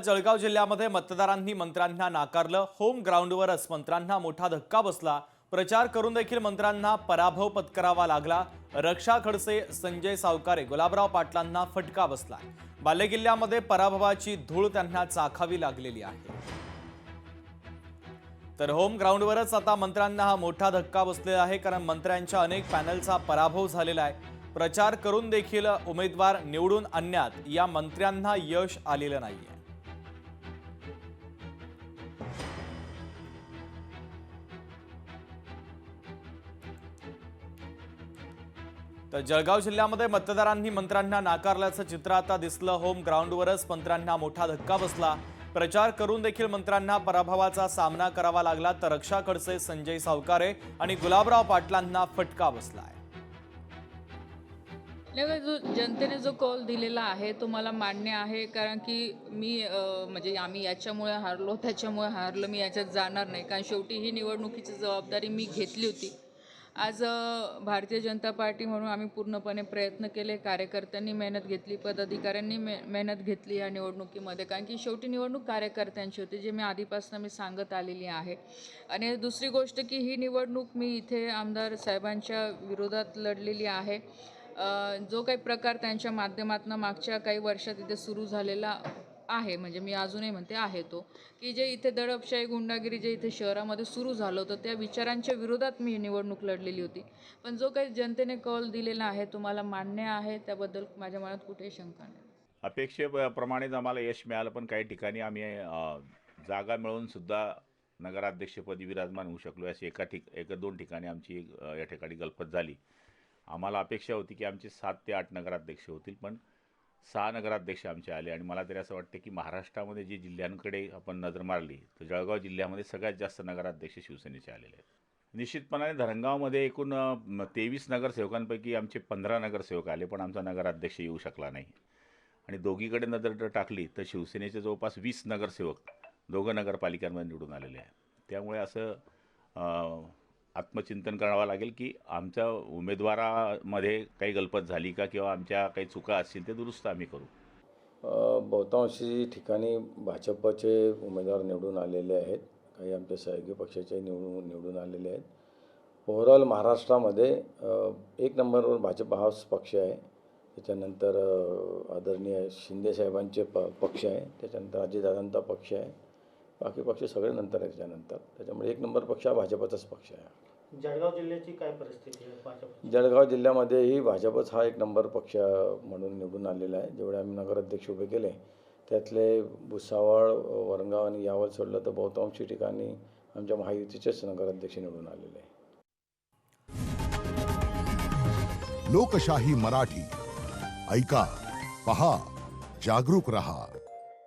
जळगाव जिल्ह्यामध्ये मतदारांनी मंत्र्यांना नाकारलं। होम ग्राउंडवरच मंत्र्यांना मोठा धक्का बसला। प्रचार करून देखील मंत्र्यांना पराभव पत्करावा लागला। रक्षा खडसे, संजय सावकारे, गुलाबराव पाटलांना फटका बसला। बालेकिल्ल्यामध्ये पराभवाची धूळ त्यांना चाखावी लागलेली आहे। तर होम ग्राउंडवरच आता मंत्र्यांना हा मोठा धक्का बसलेला आहे, कारण मंत्र्यांच्या अनेक पॅनलचा पराभव झालेला आहे। प्रचार करून देखील उमेदवार निवडून आणण्यात या मंत्र्यांना यश आलेलं नाहीये। तर जळगाव जिल्ह्यामध्ये मतदारांनी मंत्र्यांना नाकारल्याचं चित्र आता दिसलं। होम ग्राउंडवरच मंत्र्यांना मोठा धक्का बसला। प्रचार करून देखील मंत्र्यांना पराभवाचा सामना करावा लागला। तर रक्षा खडसे, संजय सावकारे आणि गुलाबराव पाटलांना फटका बसलाय। जो जनतेने जो कौल दिलेला आहे तो मला मान्य आहे, कारण की मी म्हणजे आम्ही याच्यामुळे हारलो, त्याच्यामुळे हारलो, मी याच्यात जाणार नाही, कारण शेवटी ही निवडणुकीची जबाबदारी मी घेतली होती। आज भारतीय जनता पार्टी म्हणून आम्ही पूर्णपणे प्रयत्न केले, कार्यकर्त्यांनी मेहनत घेतली, पदाधिकाऱ्यांनी मेहनत घेतली या निवडणुकीमध्ये, कारण की शेवटी निवडणूक कार्यकर्त्यांची होती, जे मी आधीपासून मी सांगत आलेली आहे। आणि दुसरी गोष्ट की ही निवडणूक मी इथे आमदार साहेबांच्या विरोधात लढलेली आहे। जो काही प्रकार त्यांच्या माध्यमातून मागच्या काही वर्षात इथे सुरू झालेला आहे, म्हणजे मी अजूनही म्हणते आहे तो, की जे इथे दडपशाही, गुंडागिरी जे इथे शहरामध्ये सुरू झालं होतं, त्या विचारांच्या विरोधात मी निवडणूक लढलेली होती। पण जो काही जनतेने कौल दिलेला आहे तो मला मान्य आहे, त्याबद्दल माझ्या मनात कुठेही शंका नाही। अपेक्षेप्रमाणेच आम्हाला यश मिळालं, पण काही ठिकाणी आम्ही जागा मिळवून सुद्धा नगराध्यक्षपदी विराजमान होऊ शकलो। अशी एक दोन ठिकाणी आमची या ठिकाणी गलफत झाली। आम्हाला अपेक्षा होती की आमचे 7 ते 8 नगराध्यक्ष होतील, पण 6 नगराध्यक्ष आमचे आले। आणि मला तरी असं वाटतं की महाराष्ट्रामध्ये जे जिल्ह्यांकडे आपण नजर मारली तर जळगाव जिल्ह्यामध्ये सगळ्यात जास्त नगराध्यक्ष शिवसेनेचे आलेले आहेत। निश्चितपणाने धरणगावमध्ये एकूण 23 नगरसेवकांपैकी आमचे 15 नगरसेवक आले, पण आमचा नगराध्यक्ष येऊ शकला नाही। आणि दोघीकडे नजर टाकली तर शिवसेनेचे जवळपास 20 नगरसेवक दोघं नगरपालिकांमध्ये निवडून आलेले आहेत। त्यामुळे असं आत्मचिंतन करावं लागेल की आमच्या उमेदवारामध्ये काही गलपत झाली का, किंवा आमच्या काही चुका असतील ते दुरुस्त आम्ही करू। बहुतांशी ठिकाणी भाजपचे उमेदवार निवडून आलेले आहेत, काही आमच्या सहयोगी पक्षाचे निवडून आलेले आहेत। ओव्हरऑल महाराष्ट्रामध्ये 1 नंबरवर भाजप हाच पक्ष आहे, त्याच्यानंतर आदरणीय शिंदे साहेबांचे पक्ष आहे, त्याच्यानंतर अजितदादांचा पक्ष आहे, बाकी पक्ष सगळे नंतर आहे त्याच्यानंतर। त्याच्यामुळे 1 नंबर पक्ष हा भाजपचाच पक्ष आहे। जळगाव जिल्ह्याची काय परिस्थिती आहे भाजप? जळगाव जिल्ह्यामध्येही भाजपच हा 1 नंबर पक्ष म्हणून निवडून आलेला आहे। जेवढे आम्ही नगराध्यक्ष उभे केले त्यातले भुसावळ, वरणगाव आणि यावल सोडलं तर बहुतांशी ठिकाणी आमच्या महायुतीचेच नगराध्यक्ष निवडून आलेले आहे। लोकशाही मराठी ऐका, पहा, जागरूक रहा।